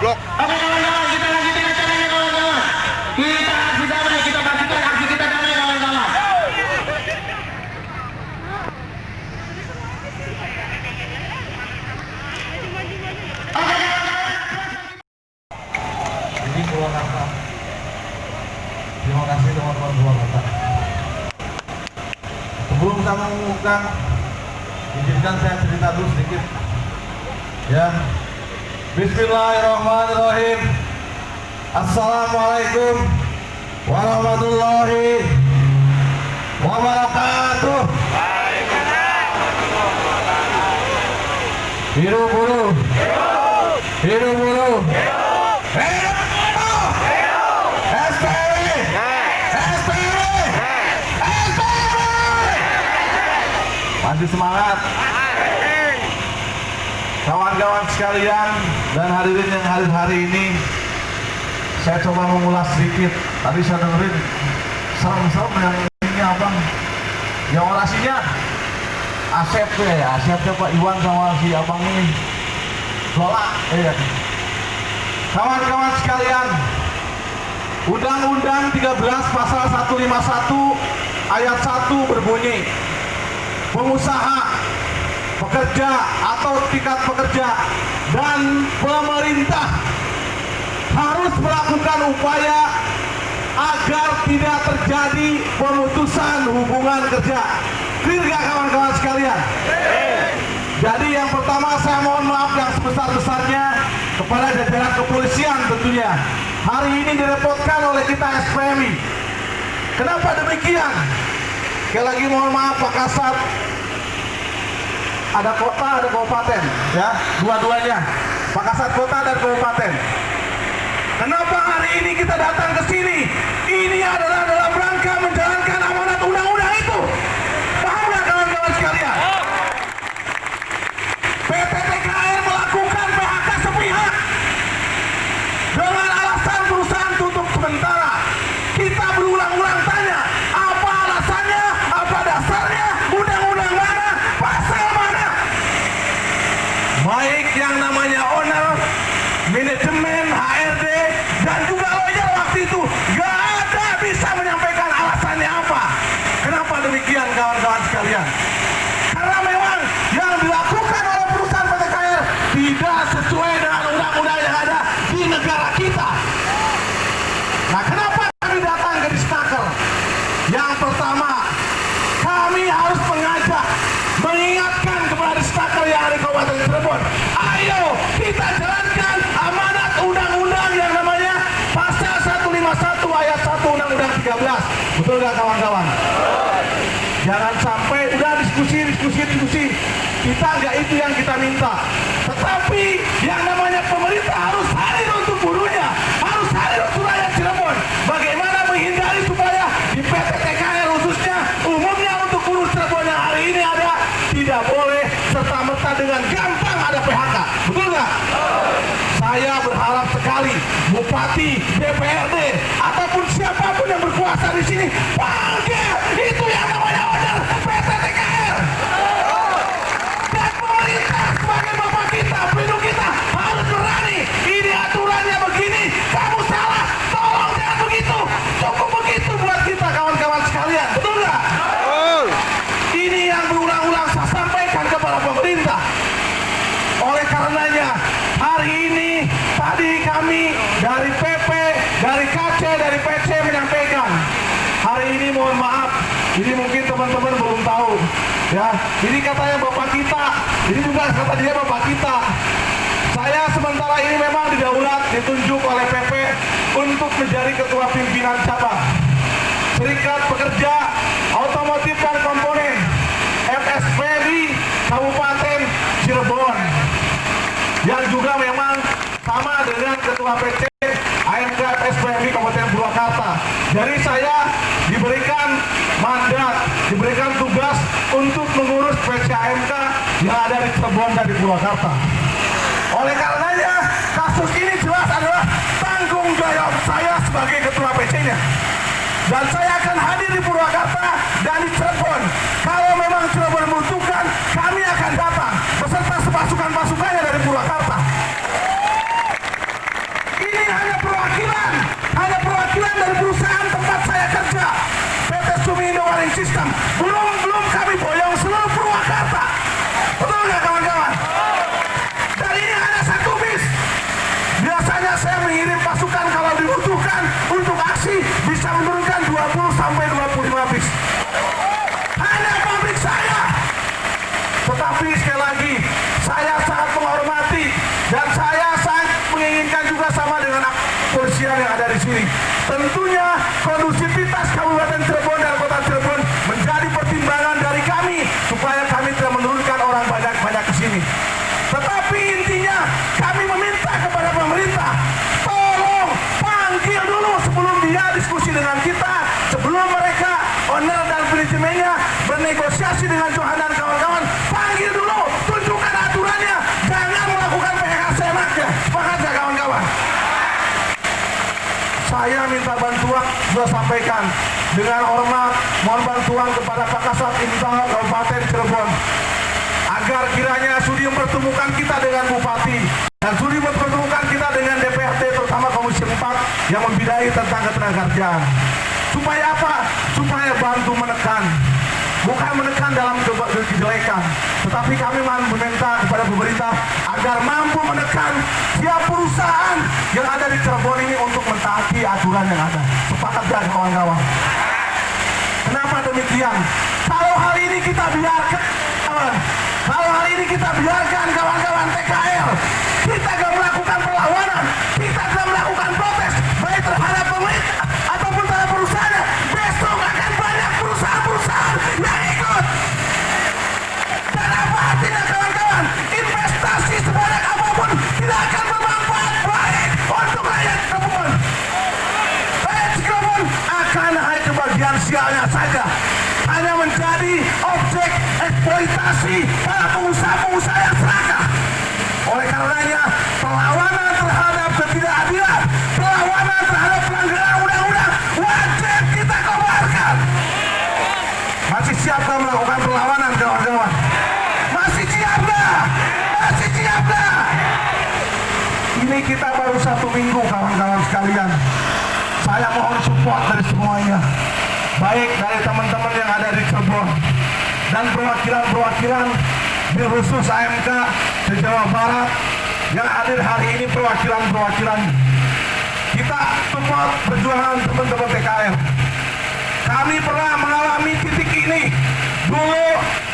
goblok. Oke kawan-kawan, kita lanjutin acaranya kawan-kawan. Kita aksi damai, kita pastikan aksi kita damai kawan-kawan. Oke kawan-kawan. Ini Purwakarta. Terima kasih teman-teman Purwakarta. Sebelum saya mengumumkan, izinkan saya cerita dulu sedikit. Ya. Bismillahirrahmanirrahim. Assalamualaikum warahmatullahi wabarakatuh. Hidup buruh. Hidup buruh. Hidup buruh. SPRI. SPRI. SPRI. Masih semangat. Kawan-kawan sekalian dan hadirin yang hadir hari ini, saya coba mengulas sedikit. Tadi saya dengerin serem-serem yang ini abang, yang orasinya Asep ya, Asepnya Pak Iwan sama si abang ini Lola. Kawan-kawan sekalian, Undang-Undang 13 Pasal 151 Ayat 1 berbunyi, pengusaha, pekerja atau tingkat pekerja dan pemerintah harus melakukan upaya agar tidak terjadi pemutusan hubungan kerja. Clear gak kawan-kawan sekalian? Jadi yang pertama saya mohon maaf yang sebesar-besarnya kepada jajaran kepolisian tentunya. Hari ini direpotkan oleh kita SPMI. Kenapa demikian? Sekali lagi mohon maaf Pak Kasat. Ada kota, ada kabupaten, ya, dua-duanya, Pak Kasat kota dan kabupaten. Kenapa hari ini kita datang ke sini? Ini adalah dalam rangka menjalankan amanat undang-undang itu. Paham nggak kawan-kawan sekalian? PT TKR melakukan PHK sepihak dengan alasan perusahaan tutup sementara. Kita berulang-ulang tanya, apa alasannya, apa dasarnya, undang-undang mana, pasal mana? Baik yang namanya owner, manajemen, HRD, dan juga lawyer waktu itu gak ada bisa menyampaikan alasannya apa. Kenapa demikian kawan-kawan sekalian? Karena memang yang dilakukan oleh perusahaan PT KR tidak sesuai dengan undang-undang yang ada di negara kita. Nah, kenapa kami datang ke Disnaker? Yang pertama, kami harus mengajak, mengingatkan kepada Disnaker yang ada di Kabupaten Cirebon. Ayo kita jalankan amanat undang-undang yang namanya Pasal 151 Ayat 1 Undang-Undang 13. Betul gak kawan-kawan? Jangan sampai udah diskusi. Kita nggak itu yang kita minta. Tetapi yang namanya pemerintah harus hadir untuk buruhnya, harus hadir untuk rakyat Cirebon. Bagaimana menghindari supaya di PT TKR khususnya umumnya untuk buruh Cirebon yang hari ini ada, tidak boleh serta-merta dengan gampang ada PHK. Betul nggak? Saya berharap sekali Bupati, DPRD, ataupun siapapun yang berkuasa di sini panggil itu yang namanya owner PT TKR. Dan pemerintah sebagai bapak kita, pelindung kita harus berani. Ini aturannya begini, kamu salah, tolong jangan begitu. Cukup begitu buat kita kawan-kawan sekalian. Betul nggak? Ini yang berulang-ulang saya sampaikan kepada pemerintah. Oleh karenanya hari ini tadi kami dari PP, dari KC, dari PC menyampaikan. Hari ini mohon maaf, ini mungkin teman-teman belum tahu, ya. Ini katanya bapak kita, ini juga kata dia bapak kita. Saya sementara ini memang didaulat, ditunjuk oleh PP untuk menjadi ketua pimpinan cabang Serikat Pekerja Otomotif dan Komponen FSPRI Kabupaten Cirebon, yang juga memang sama dengan ketua PC AMK FSPRI Kabupaten Purwakarta. Jadi saya diberikan mandat, diberikan tugas untuk mengurus PC AMK yang ada di Cirebon dan di Purwakarta. Oleh karenanya kasus ini jelas adalah tanggung jawab saya sebagai ketua PC-nya. Dan saya akan hadir di Purwakarta dan di Cirebon. Kalau memang Cirebon membutuhkan, kami akan datang beserta pasukan-pasukannya dari Purwakarta. kami Indo Warning System. Belum kami boyong seluruh Purwakarta. Betul nggak kawan-kawan? Dan ini hanya satu bis. Biasanya saya mengirim pasukan kalau dibutuhkan untuk aksi bisa menurunkan 20 sampai 25 bis. Hanya pabrik saya. Tetapi sekali lagi, saya sangat menghormati dan saya sangat menginginkan juga sama dengan kepolisian yang ada di sini. Tentunya kondusivitas Kabupaten Cirebon dan Kota Cirebon menjadi pertimbangan dari kami supaya kami tidak menurunkan orang banyak ke sini. Tetapi intinya kami meminta kepada pemerintah, tolong panggil dulu sebelum dia diskusi dengan kita, sebelum mereka owner dan manajemennya bernegosiasi dengan Johan dan kawan-kawan, panggil dulu, tunjukkan aturannya, jangan melakukan PHK seenaknya. Sepakat ya kawan-kawan? Saya minta bantuan, sudah sampaikan dengan hormat, mohon bantuan kepada Pak Kasat Intel Kabupaten Cirebon agar kiranya sudi mempertemukan kita dengan Bupati dan sudi mempertemukan kita dengan DPRD terutama Komisi 4 yang membidai tentang ketenagakerjaan. Supaya apa? Supaya bantu menekan, bukan menekan dalam kejelekan, tetapi kami meminta kepada pemerintah agar mampu menekan setiap perusahaan yang ada di Cirebon ini untuk mentaati aturan yang ada. Sepakat dan kawan-kawan? Kenapa demikian? Kalau hal ini kita biarkan, kalau hal ini kita biarkan kawan-kawan TKL, kita tidak melakukan perlawanan, kita tidak melakukan protes, baik terhadap pemerintah ataupun terhadap perusahaan, besok akan banyak perusahaan-perusahaan yang ikut. Dan apa artinya kawan-kawan? Investasi sebanyak apapun tidak akan bermanfaat baik untuk rakyat Cirebon. Rakyat Cirebon akan hanya kebagian sialnya saja, hanya menjadi objek eksploitasi para pengusaha-pengusaha yang serakah. Oleh karenanya, perlawanan terhadap ketidakadilan, perlawanan terhadap pelanggaran undang-undang wajib kita kobarkan. Masih siapkah melakukan perlawanan kawan-kawan? Masih siap dah? Masih siap dah? Ini kita baru 1 minggu kawan-kawan sekalian. Saya mohon support dari semuanya, baik dari teman-teman yang ada di Cirebon dan perwakilan-perwakilan bil khusus AMK di Jawa Barat yang hadir hari ini, perwakilan-perwakilan kita support perjuangan teman-teman TKL. Kami pernah mengalami titik ini. Dulu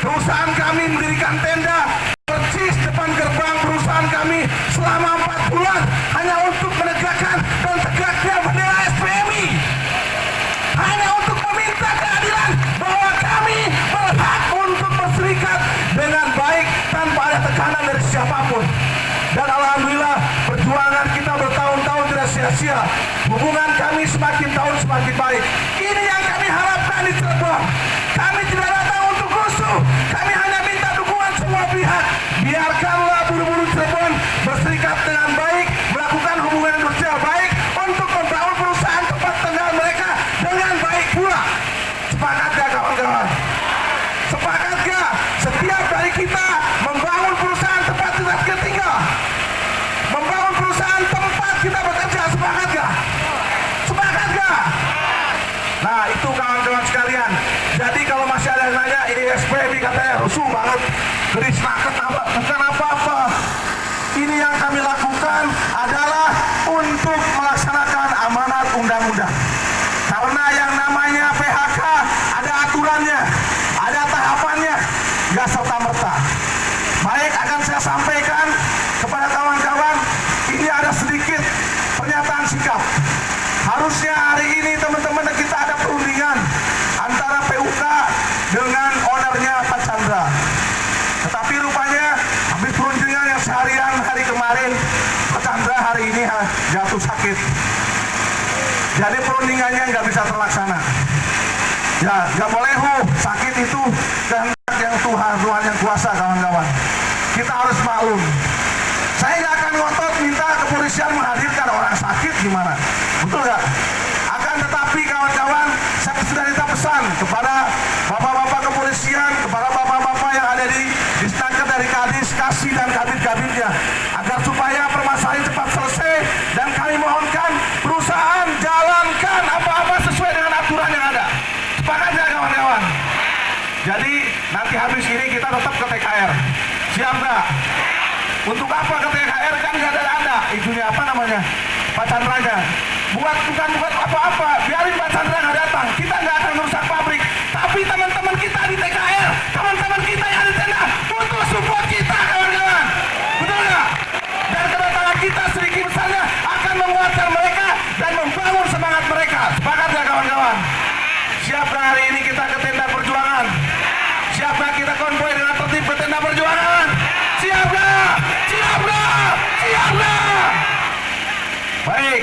perusahaan kami mendirikan tenda persis depan gerbang perusahaan kami selama 4 bulan hanya untuk menegakkan dan tegaknya bendera SPMI, hanya untuk meminta keadilan bahwa kami berhak untuk berserikat dengan baik tanpa ada tekanan dari siapapun. Dan alhamdulillah perjuangan kita bertahun-tahun tidak sia-sia. Hubungan kami semakin tahun semakin baik. Ini yang kami harapkan di Cirebon. Kami tidak datang untuk rusuh, kami hanya minta dukungan semua pihak. Biarkanlah buruh-buruh Cirebon berserikat dengan baik, melakukan hubungan industrial baik untuk membangun perusahaan tempat tinggal mereka dengan baik pula. Sepakat gak kawan-kawan? Sepakat gak? Setiap dari kita membangun perusahaan tempat kita tinggal, membangun perusahaan tempat kita bekerja. Sepakat gak? Sepakat gak? Nah itu kawan-kawan sekalian. Jadi kalau masih ada yang nanya ini SPMI katanya rusuh banget, geris naket apa? Bukan apa-apa. Ini yang kami lakukan adalah untuk melaksanakan amanat undang-undang. Karena yang namanya PHK ada aturannya, ada tahapannya, nggak serta-merta. Baik, akan saya sampaikan kepada kawan-kawan, ini ada sedikit pernyataan sikap. Harusnya hari ini teman-teman kita ada perundingan antara PUK dengan ownernya Pak Chandra. Tetapi rupanya habis perundingan yang seharian hari kemarin, Pak Chandra hari ini jatuh sakit. Jadi perundingannya nggak bisa terlaksana. Ya, nggak boleh sakit itu kehendak yang Tuhan yang kuasa kawan-kawan. Kita harus maklum. Saya nggak akan ngotot minta kepolisian menghadirkan orang sakit gimana, betul nggak? Akan tetapi kawan-kawan, saya sudah minta pesan kepada bapak-bapak kepolisian, kepada bapak-bapak yang ada di Disnaker dari Kadis, Kasih dan kabin-kabinnya, agar supaya permasalahan cepat selesai. Dan kami mohonkan perusahaan jalankan apa-apa sesuai dengan aturan yang ada. Sepakat ya kawan? Jadi nanti habis ini kita tetap ke TKR. Siap nggak? Untuk apa ke TKR? Kan nggak ada itunya apa namanya, Pak Chandranya. Bukan apa-apa, biarin Pak Chandra nggak datang. Kita nggak akan merusak pabrik. Tapi teman-teman kita di TKR, teman-teman kita yang di tenda butuh support kita, kawan-kawan. Betul nggak? Dan kedatangan kita sedikit besarnya akan menguatkan mereka dan membangun semangat mereka. Sepakat nggak, kawan-kawan? Siap nggak hari ini kita ke tenda perjuangan? Siap nggak kita konvoy dengan tertib ke tenda perjuangan? Siap nggak? Siap nggak? Siap nggak? Baik,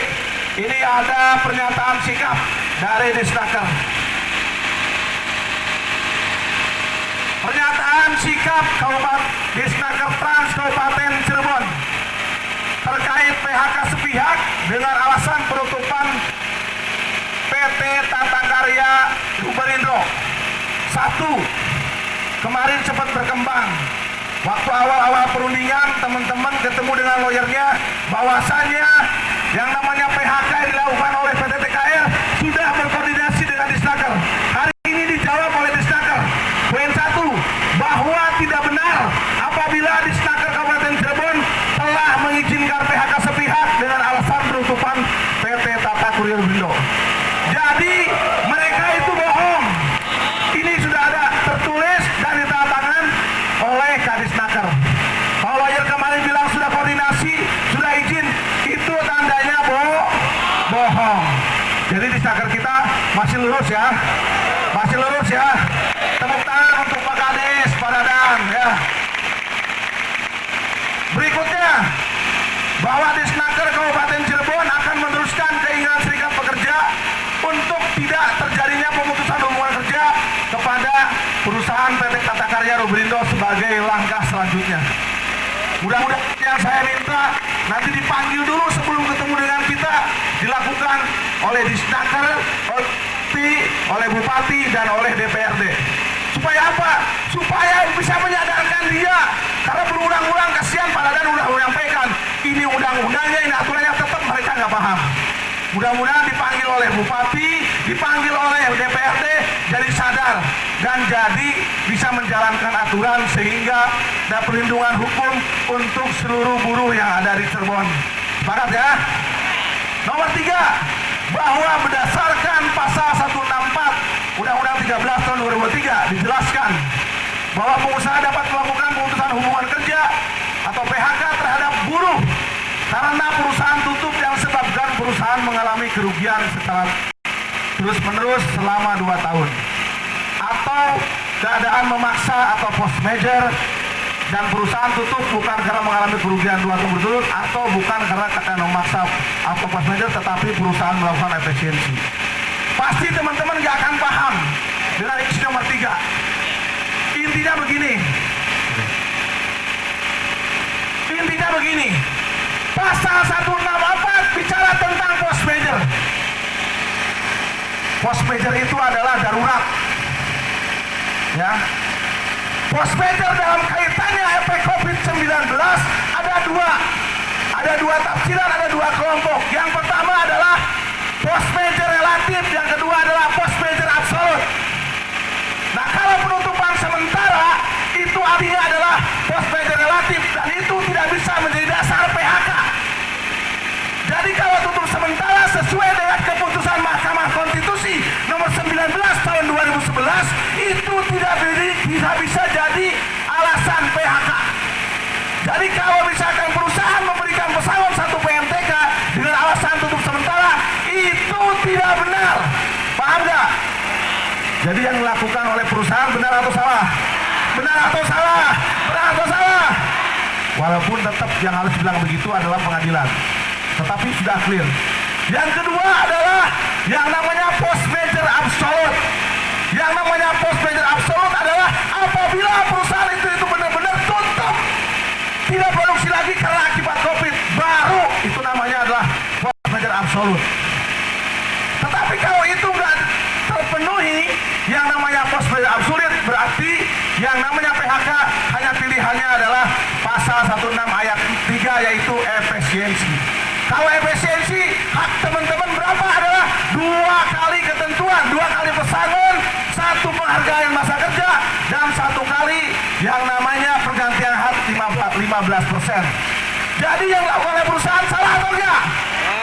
ini ada pernyataan sikap dari Disnaker. Pernyataan sikap Disnaker Trans Kabupaten Cirebon terkait PHK sepihak dengan alasan penutupan PT Tata Karya Luberindo. 1. Kemarin sempat berkembang. Waktu awal-awal perundingan, teman-teman ketemu dengan lawyernya, bahwasannya yang namanya PHK yang dilakukan oleh PT TKR sudah berkoordinasi dengan Disnaker. Hari ini dijawab oleh Disnaker. Poin 1, bahwa tidak benar apabila Disnaker Kabupaten Cirebon telah mengizinkan PHK sepihak dengan alasan penutupan PT Tata Karya Luberindo. Jadi mereka itu bohong. Ini sudah ada tertulis dan ditandatangan oleh Kadisnaker. Kalau lawyer kemarin bilang sudah koordinasi, sudah izin, itu tandanya bohong. Jadi Disnaker kita masih lurus ya, masih lurus ya. Tepuk tangan untuk Pak Kadis, Pak Dadan ya. Berikutnya, bahwa Disnaker Kabupaten Cirebon akan meneruskan keinginan Serikat Pekerja untuk tidak terjadinya pemutusan hubungan kerja kepada perusahaan PT Tata Karya Luberindo sebagai langkah selanjutnya. Mudah-mudahan yang saya minta nanti dipanggil dulu sebelum ketemu dengan kita, dilakukan oleh Disnaker, oleh Bupati dan oleh DPRD. Supaya apa? Supaya bisa menyadarkan dia. Karena berulang-ulang kasihan Pak Dadan udah menyampaikan ini undang-undangnya, ini aturannya, tetap mereka nggak paham. Mudah-mudahan dipanggil oleh Bupati, dipanggil oleh DPRD, jadi sadar dan jadi bisa menjalankan aturan sehingga ada perlindungan hukum untuk seluruh buruh yang ada di Cirebon. Sepakat ya? Nomor 3, bahwa berdasarkan pasal 164 Undang-Undang 13 tahun 2003 dijelaskan bahwa pengusaha dapat melakukan pemutusan hubungan kerja atau PHK terhadap buruh karena perusahaan tutup yang disebabkan perusahaan mengalami kerugian secara terus-menerus selama 2 tahun, atau keadaan memaksa atau force majeure, dan perusahaan tutup bukan karena mengalami kerugian 2 tahun berturut atau bukan karena keadaan memaksa atau force majeure, tetapi perusahaan melakukan efisiensi. Pasti teman-teman gak akan paham dengan isi nomor 3. Intinya begini, pasal 164 bicara tentang force majeure. Force majeure itu adalah darurat. Ya. Force majeure dalam kaitannya efek COVID-19 ada dua tafsiran, ada 2 kelompok. Yang pertama adalah force majeure relatif, yang kedua adalah force majeure absolut. Nah, kalau penutupan sementara itu artinya adalah force majeure relatif dan itu tidak bisa menjadi dasar PHK. Jadi kalau tutup sementara sesuai dengan keputusan Mahkamah Konstitusi nomor 19 tahun 2011 itu tidak bisa jadi alasan PHK. Jadi kalau misalkan perusahaan memberikan pesangon 1 PMTK dengan alasan tutup sementara, itu tidak benar. Paham gak? Jadi yang dilakukan oleh perusahaan benar atau salah? Benar atau salah? Benar atau salah? Walaupun tetap yang harus bilang begitu adalah pengadilan, tetapi sudah clear. Yang kedua adalah yang namanya force majeure absolute. Yang namanya force majeure absolute adalah apabila perusahaan itu benar-benar tutup, tidak produksi lagi karena akibat COVID, baru itu namanya adalah force majeure absolute. Tetapi kalau itu nggak terpenuhi, yang namanya force majeure absolute, berarti yang namanya PHK hanya pilihannya adalah pasal 16 ayat 3 yaitu efisiensi. Kalau efisiensi, hak teman-teman berapa adalah 2 kali ketentuan, 2 kali pesangon, 1 penghargaan masa kerja, dan satu kali yang namanya pergantian hak 15%. Jadi yang dilakukan oleh perusahaan salah atau enggak?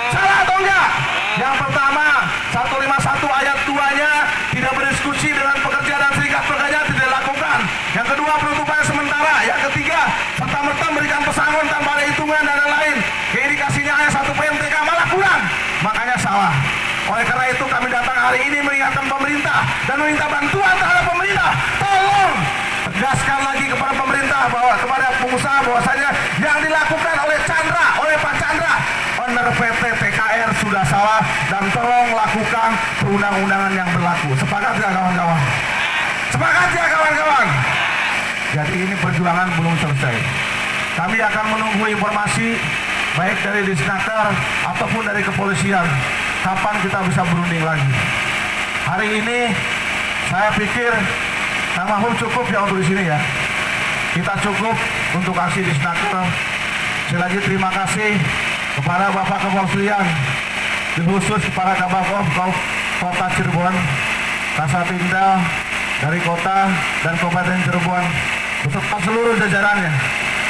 Salah atau enggak? Yang pertama, 151 ayat 2-nya tidak berdiskusi dengan pekerja dan serikat pekerja tidak dilakukan. Yang kedua, penutupan sementara. Yang ketiga, serta-merta memberikan pesangon tanpa ada hitungan dan lain-lain. Indikasinya hanya 1 PMTK, malah kurang. Makanya salah. Oleh karena itu kami datang hari ini mengingatkan pemerintah dan meminta bantuan terhadap pemerintah. Tolong tegaskan lagi kepada pemerintah bahwa kepada pengusaha bahwasanya yang dilakukan oleh Chandra, oleh Pak Chandra, owner PT TKR sudah salah dan tolong lakukan perundang-undangan yang berlaku. Sepakat ya kawan-kawan? Sepakat ya kawan-kawan? Jadi ini perjuangan belum selesai. Kami akan menunggu informasi baik dari Disnaker ataupun dari kepolisian. Kapan kita bisa berunding lagi? Hari ini saya pikir Kang Mahfud cukup ya untuk di sini ya. Kita cukup untuk aksi Disnaker. Sekali lagi terima kasih kepada Bapak Kepolisian, khusus kepada Kabakov Kota Cirebon, Kasatindal dari kota dan Kabupaten Cirebon, beserta seluruh jajarannya.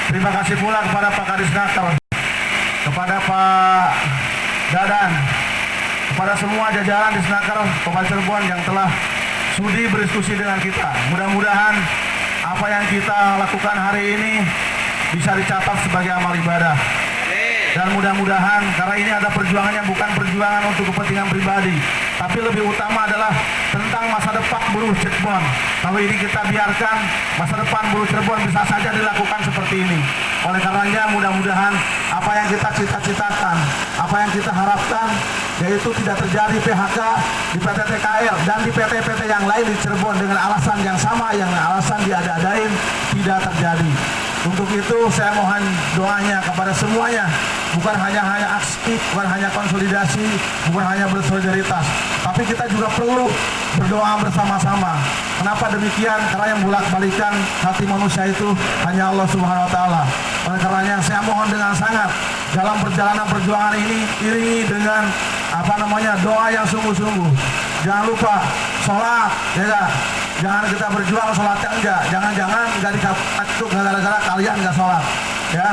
Terima kasih pula kepada Pak Kadisnaker, kepada Pak Dadan, kepada semua jajaran Disnaker Kabupaten Cirebon yang telah sudi berdiskusi dengan kita. Mudah-mudahan apa yang kita lakukan hari ini bisa dicatat sebagai amal ibadah. Dan mudah-mudahan karena ini ada perjuangannya bukan perjuangan untuk kepentingan pribadi, tapi lebih utama adalah tentang masa depan buruh Cirebon. Kalau ini kita biarkan, masa depan buruh Cirebon bisa saja dilakukan seperti ini. Oleh karenanya mudah-mudahan apa yang kita cita-citakan, apa yang kita harapkan, yaitu tidak terjadi PHK di PT TKR dan di PT-PT yang lain di Cirebon dengan alasan yang sama, yang alasan diada-adain, tidak terjadi. Untuk itu saya mohon doanya kepada semuanya, bukan hanya aksi, bukan hanya konsolidasi, bukan hanya bersolidaritas, tapi kita juga perlu berdoa bersama-sama. Kenapa demikian? Karena yang bolak-balikan hati manusia itu hanya Allah Subhanahu wa taala. Oleh karenanya saya mohon dengan sangat dalam perjalanan perjuangan ini iringi dengan doa yang sungguh-sungguh. Jangan lupa sholat, ya. Jangan kita berjuang sholatnya enggak. Jangan-jangan enggak dikatuk gara-gara kalian enggak sholat, ya.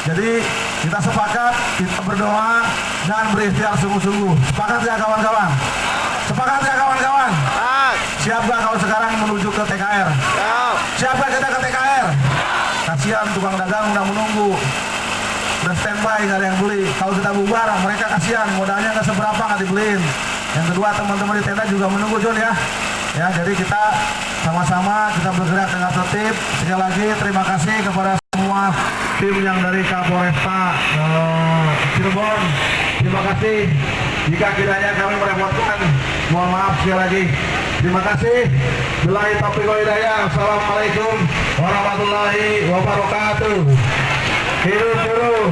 Jadi kita sepakat, kita berdoa dan berikhtiar sungguh-sungguh. Sepakat ya kawan-kawan? Sepakat ya kawan-kawan? Siap gak kalau sekarang menuju ke TKR? Siap gak kita ke TKR? Kasihan tukang dagang udah menunggu, udah standby, nggak ada yang beli. Kalau kita bubar, mereka kasihan, modalnya nggak seberapa, nggak dibeliin. Yang kedua, teman-teman di tenda juga menunggu, John, ya. Ya, jadi kita sama-sama kita bergerak dengan tertib. Sekali lagi terima kasih kepada semua tim yang dari Kapolresta Cirebon. Terima kasih. Jika kiranya kami merepotkan, mohon maaf sekali lagi. Terima kasih. Billahi taufiq wal hidayah. Assalamualaikum warahmatullahi wabarakatuh. Hidup buruh.